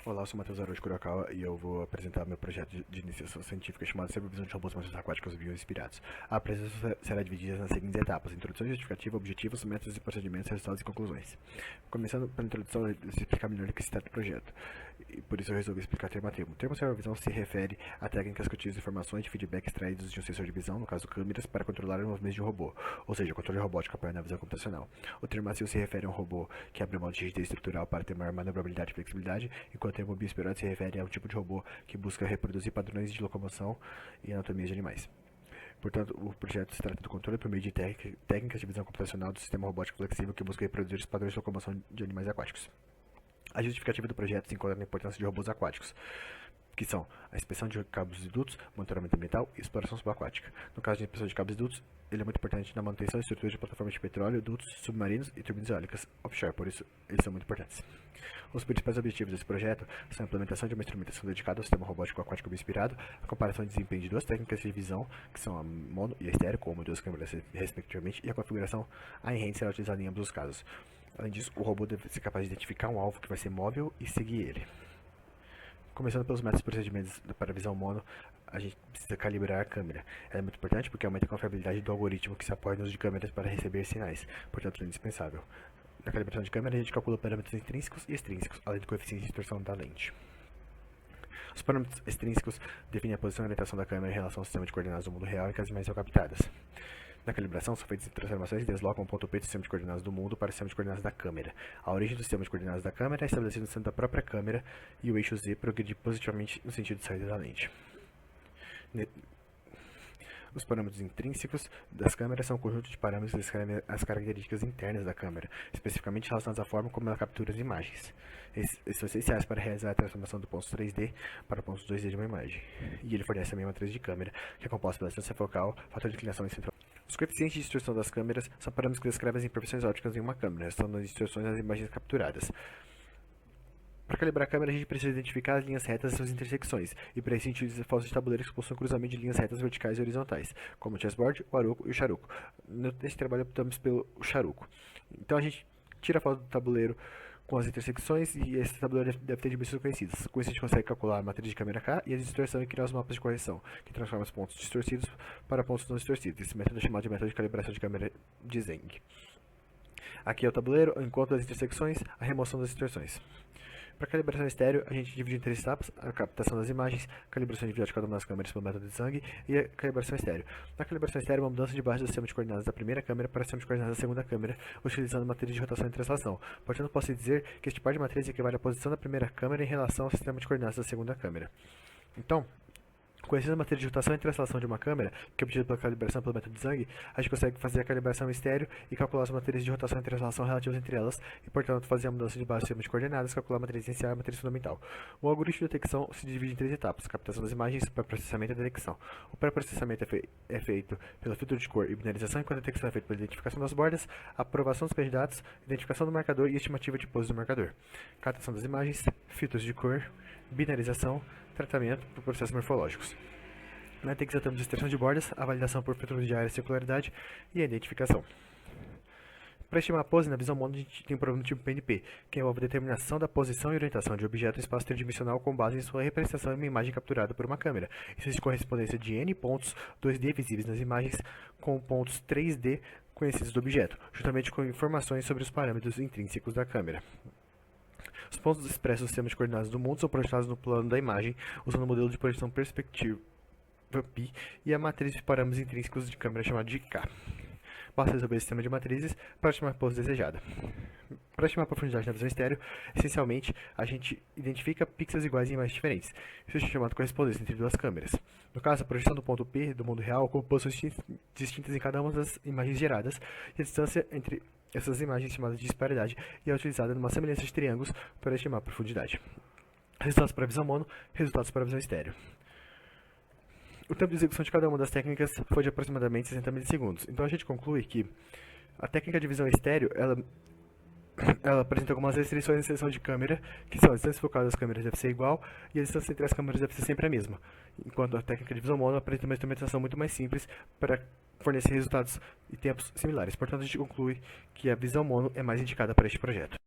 Olá, eu sou Matheus Araújo Kurokawa e eu vou apresentar meu projeto de iniciação científica chamado Supervisão de Robôs Monstros Aquáticos Bioinspirados. A apresentação será dividida nas seguintes etapas: introdução justificativa, objetivos, métodos e procedimentos, resultados e conclusões. Começando pela introdução, eu vou explicar melhor o que se trata do projeto. E por isso eu resolvi explicar termo a termo. O termo supervisão se refere a técnicas que utilizam informações de feedback extraídos de um sensor de visão, no caso câmeras, para controlar o movimento de um robô, ou seja, o controle robótico apoiado na visão computacional. O termo macio se refere a um robô que abre mão de rigidez estrutural para ter maior manobrabilidade e flexibilidade, enquanto o termo bioinspirado se refere a um tipo de robô que busca reproduzir padrões de locomoção e anatomia de animais. Portanto, o projeto se trata do controle por meio de técnicas de visão computacional do sistema robótico flexível que busca reproduzir os padrões de locomoção de animais aquáticos. A justificativa do projeto se encontra na importância de robôs aquáticos, que são a inspeção de cabos e dutos, monitoramento ambiental e exploração subaquática. No caso de inspeção de cabos e dutos, ele é muito importante na manutenção e estrutura de plataformas de petróleo, dutos submarinos e turbinas eólicas offshore, por isso eles são muito importantes. Os principais objetivos desse projeto são a implementação de uma instrumentação dedicada ao sistema robótico aquático bioinspirado, a comparação de desempenho de duas técnicas de visão, que são a mono e a estéreo, com uma e duas câmeras respectivamente, e a configuração A-Hand será utilizada em ambos os casos. Além disso, o robô deve ser capaz de identificar um alvo que vai ser móvel e seguir ele. Começando pelos métodos e procedimentos para a visão mono, a gente precisa calibrar a câmera. Ela é muito importante porque aumenta a confiabilidade do algoritmo que se apoia no uso de câmeras para receber sinais, portanto é indispensável. Na calibração de câmera, a gente calcula parâmetros intrínsecos e extrínsecos, além do coeficiente de distorção da lente. Os parâmetros extrínsecos definem a posição e orientação da câmera em relação ao sistema de coordenadas do mundo real em que as imagens são captadas. Na calibração, são feitas transformações que deslocam o ponto P do sistema de coordenadas do mundo para o sistema de coordenadas da câmera. A origem do sistema de coordenadas da câmera é estabelecida no centro da própria câmera e o eixo Z progride positivamente no sentido de saída da lente. Os parâmetros intrínsecos das câmeras são um conjunto de parâmetros que descrevem as características internas da câmera, especificamente relacionados à forma como ela captura as imagens. Esses são essenciais para realizar a transformação do ponto 3D para pontos 2D de uma imagem. E ele fornece também uma matriz de câmera, que é composta pela distância focal, fator de inclinação e central. Os coeficientes de distorção das câmeras são parâmetros que descrevem as imperfeições ópticas em uma câmera, estão nas distorções das imagens capturadas. Para calibrar a câmera, a gente precisa identificar as linhas retas e suas intersecções, e para isso a gente utiliza falsos de tabuleiros que possuem cruzamento de linhas retas verticais e horizontais, como o chessboard, o aruco e o charuco. Nesse trabalho optamos pelo charuco. Então a gente tira a foto do tabuleiro com as intersecções e esse tabuleiro deve ter dimensões conhecidas. Com isso a gente consegue calcular a matriz de câmera K e a distorção e criar os mapas de correção, que transformam os pontos distorcidos para pontos não distorcidos. Esse método é chamado de método de calibração de câmera de Zeng. Aqui é o tabuleiro, o encontro das intersecções, a remoção das distorções. Para a calibração estéreo, a gente divide em três etapas: a captação das imagens, a calibração individual de cada uma das câmeras pelo método de Zeng e a calibração estéreo. Na calibração estéreo, uma mudança de base do sistema de coordenadas da primeira câmera para o sistema de coordenadas da segunda câmera, utilizando matriz de rotação e translação. Portanto, posso dizer que este par de matriz equivale à posição da primeira câmera em relação ao sistema de coordenadas da segunda câmera. Então, conhecendo a matriz de rotação e translação de uma câmera, que é obtida pela calibração pelo método de Zeng, a gente consegue fazer a calibração estéreo e calcular as matrizes de rotação e translação relativas entre elas, e portanto fazer a mudança de base do sistema de coordenadas, calcular a matriz inicial e a matriz fundamental. O algoritmo de detecção se divide em três etapas: captação das imagens, pré-processamento e detecção. O pré-processamento é feito pelo filtro de cor e binarização, enquanto a detecção é feita pela identificação das bordas, aprovação dos candidatos, identificação do marcador e estimativa de pose do marcador. Captação das imagens, filtros de cor, binarização, tratamento por processos morfológicos. Na detecção temos a extração de bordas, a validação por filtros de área e circularidade e a identificação. Para estimar a pose, na visão mono, a gente tem um problema do tipo PNP, que envolve a determinação da posição e orientação de um objeto em espaço tridimensional com base em sua representação em uma imagem capturada por uma câmera. Isso existe correspondência de N pontos 2D visíveis nas imagens com pontos 3D conhecidos do objeto, juntamente com informações sobre os parâmetros intrínsecos da câmera. Os pontos expressos no sistema de coordenadas do mundo são projetados no plano da imagem, usando o modelo de projeção perspectiva Pi e a matriz de parâmetros intrínsecos de câmera chamada de K. Basta resolver o sistema de matrizes para estimar a pose desejada. Para estimar a profundidade na visão estéreo, essencialmente, a gente identifica pixels iguais em imagens diferentes. Isso é chamado de correspondência entre duas câmeras. No caso, a projeção do ponto P do mundo real ocupa posições distintas em cada uma das imagens geradas, e a distância entre essas imagens, chamada de disparidade, é utilizada numa semelhança de triângulos para estimar a profundidade. Resultados para a visão mono, resultados para a visão estéreo. O tempo de execução de cada uma das técnicas foi de aproximadamente 60 milissegundos. Então a gente conclui que a técnica de visão estéreo, ela apresenta algumas restrições na seleção de câmera, que são: a distância focal das câmeras deve ser igual e a distância entre as câmeras deve ser sempre a mesma. Enquanto a técnica de visão mono apresenta uma instrumentação muito mais simples para fornecer resultados e tempos similares. Portanto, a gente conclui que a visão mono é mais indicada para este projeto.